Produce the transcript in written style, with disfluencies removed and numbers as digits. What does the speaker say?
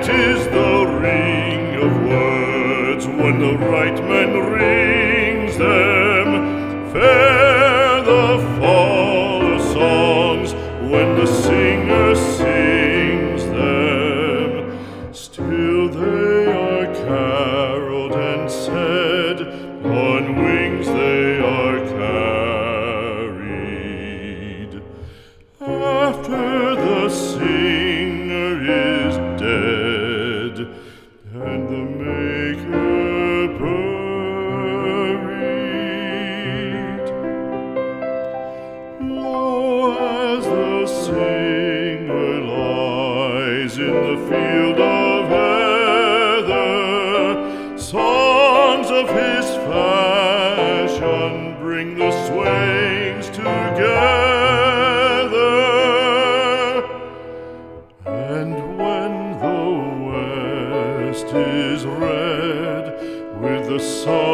Sweet is the ring of words when the right man rings them. Fair the fall of songs when the singer sings them. Still they are caroled and said, on wings they are carried. After the singer is dead and the maker buried, lo, as the singer lies in the field of heather, songs of his fashion bring the swains together. And when the west is red with the sun